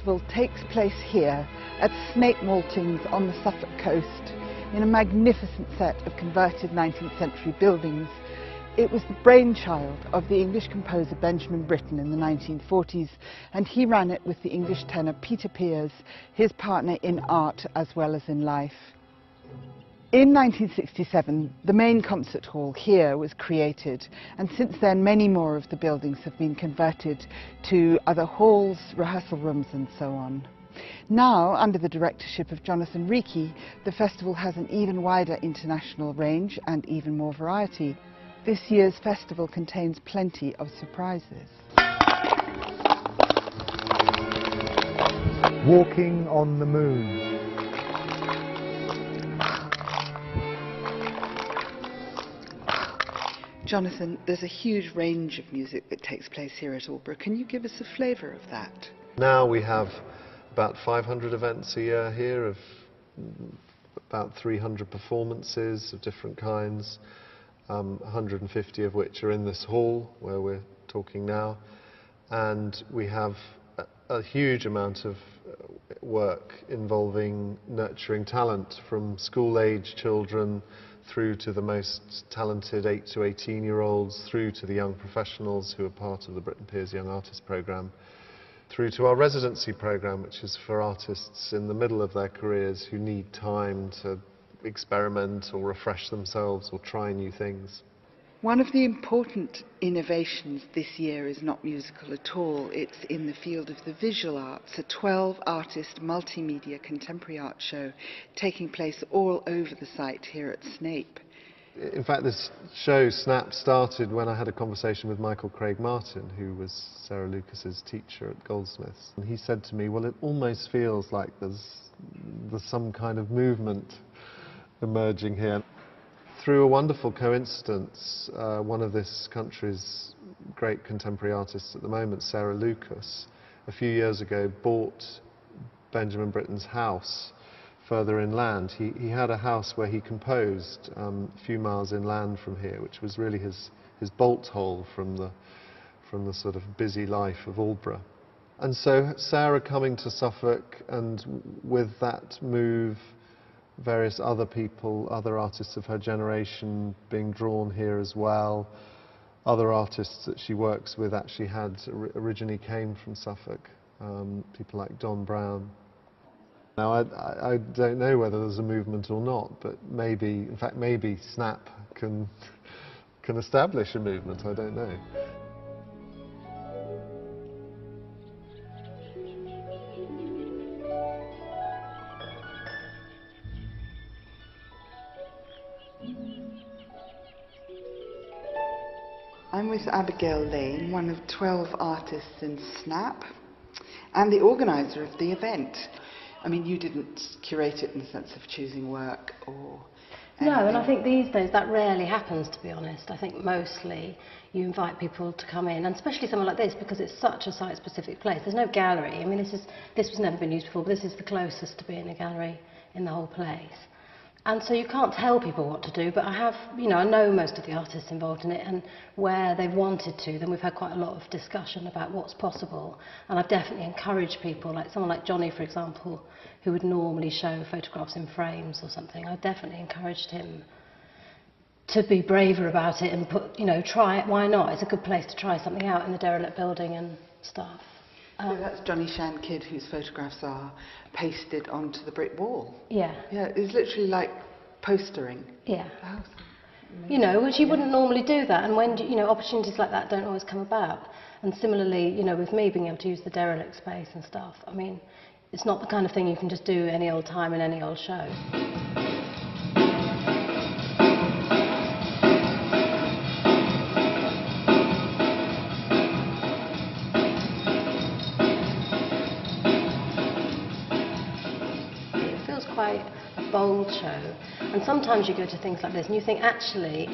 festival takes place here at Snape Maltings on the Suffolk coast in a magnificent set of converted 19th century buildings. It was the brainchild of the English composer Benjamin Britten in the 1940s, and he ran it with the English tenor Peter Pears, his partner in art as well as in life. In 1967, the main concert hall here was created, and since then many more of the buildings have been converted to other halls, rehearsal rooms and so on. Now, under the directorship of Jonathan Reiki, the festival has an even wider international range and even more variety. This year's festival contains plenty of surprises. Walking on the Moon. Jonathan, there's a huge range of music that takes place here at Aldeburgh. Can you give us a flavour of that? Now we have about 500 events a year here, of about 300 performances of different kinds, 150 of which are in this hall where we're talking now. And we have a huge amount of work involving nurturing talent, from school-age children through to the most talented 8 to 18-year-olds, through to the young professionals who are part of the Britten Pears Young Artist Programme, through to our residency programme, which is for artists in the middle of their careers who need time to experiment or refresh themselves or try new things. One of the important innovations this year is not musical at all. It's in the field of the visual arts, a 12-artist multimedia contemporary art show taking place all over the site here at Snape. In fact, this show, Snap, started when I had a conversation with Michael Craig Martin, who was Sarah Lucas's teacher at Goldsmiths. And he said to me, well, it almost feels like there's some kind of movement emerging here. Through a wonderful coincidence, one of this country's great contemporary artists at the moment, Sarah Lucas, a few years ago bought Benjamin Britten's house further inland. He had a house where he composed a few miles inland from here, which was really his bolt hole from the sort of busy life of Aldeburgh. And so Sarah coming to Suffolk, and with that move, various other people, other artists of her generation being drawn here as well. Other artists that she works with actually originally came from Suffolk, people like Don Brown. Now I don't know whether there's a movement or not, but maybe, in fact maybe Snap can establish a movement, I don't know. I'm with Abigail Lane, one of 12 artists in Snap, and the organiser of the event. I mean, you didn't curate it in the sense of choosing work or anything. No, and I think these days that rarely happens, to be honest. I think mostly you invite people to come in, and especially somewhere like this, because it's such a site-specific place. There's no gallery. I mean, this was never been used before, but this is the closest to being a gallery in the whole place. And so you can't tell people what to do, but I know most of the artists involved in it, and where they've wanted to, then we've had quite a lot of discussion about what's possible. And I've definitely encouraged people, like someone like Johnny, for example, who would normally show photographs in frames or something. I definitely encouraged him to be braver about it and try it. Why not? It's a good place to try something out in the derelict building and stuff. So that's Johnny Shan Kidd, whose photographs are pasted onto the brick wall. Yeah. Yeah, it's literally like postering. Yeah. Oh, Which you wouldn't normally do that, and when opportunities like that don't always come about. And similarly, with me being able to use the derelict space and stuff, I mean, it's not the kind of thing you can just do any old time in any old show. Quite a bold show, and sometimes you go to things like this and you think, actually,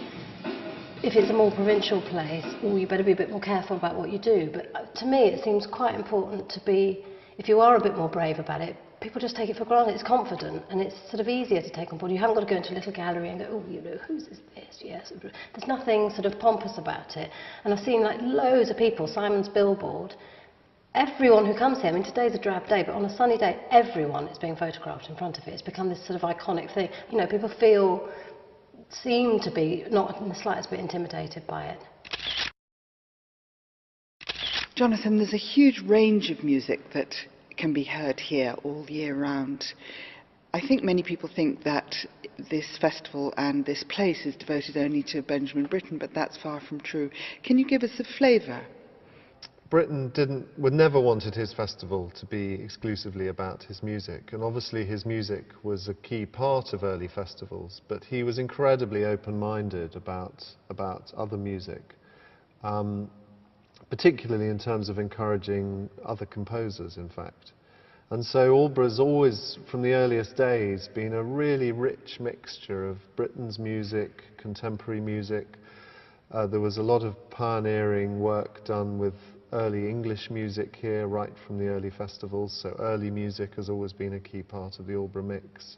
if it's a more provincial place, you better be a bit more careful about what you do. But to me it seems quite important to be, if you are a bit more brave about it, people just take it for granted. It's confident and it's sort of easier to take on board. You haven't got to go into a little gallery and go, oh, whose is this? Yes. There's nothing sort of pompous about it. And I've seen like loads of people, Simon's Billboard, everyone who comes here, I mean today's a drab day, but on a sunny day, everyone is being photographed in front of it. It's become this sort of iconic thing. You know, people seem to be not in the slightest bit intimidated by it. Jonathan, there's a huge range of music that can be heard here all year round. I think many people think that this festival and this place is devoted only to Benjamin Britten, but that's far from true. Can you give us a flavour? Britten would never wanted his festival to be exclusively about his music, and obviously his music was a key part of early festivals, but he was incredibly open-minded about other music, particularly in terms of encouraging other composers, in fact. And so Aldeburgh's always, from the earliest days, been a really rich mixture of Britten's music, contemporary music. There was a lot of pioneering work done with early English music here, right from the early festivals, so early music has always been a key part of the Aldeburgh mix.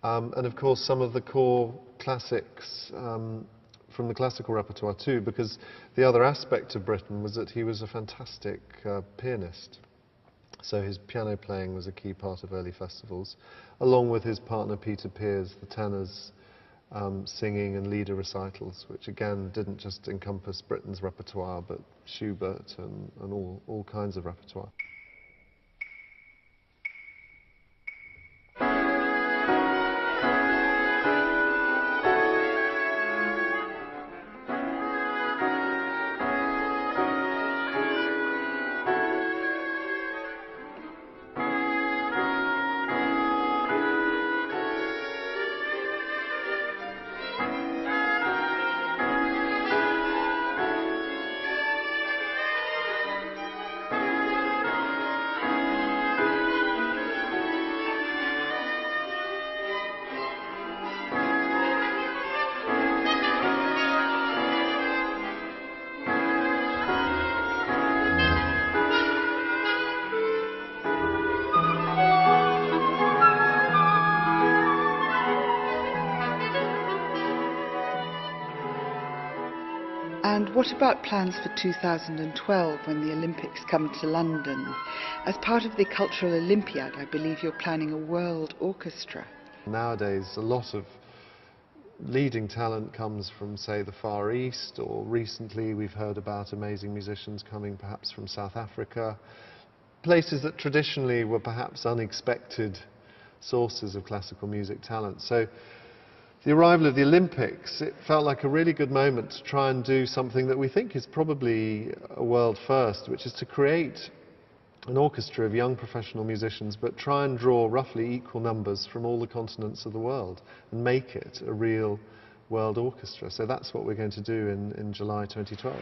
And of course some of the core classics from the classical repertoire too, because the other aspect of Britten was that he was a fantastic pianist. So his piano playing was a key part of early festivals, along with his partner Peter Pears, the tenors, singing and leader recitals, which again didn't just encompass Britten's repertoire, but Schubert and all kinds of repertoire. And what about plans for 2012 when the Olympics come to London? As part of the Cultural Olympiad, I believe you're planning a world orchestra. Nowadays, a lot of leading talent comes from, say, the Far East, or recently we've heard about amazing musicians coming perhaps from South Africa, places that traditionally were perhaps unexpected sources of classical music talent. So the arrival of the Olympics, it felt like a really good moment to try and do something that we think is probably a world first, which is to create an orchestra of young professional musicians, but try and draw roughly equal numbers from all the continents of the world and make it a real world orchestra. So that's what we're going to do in July 2012.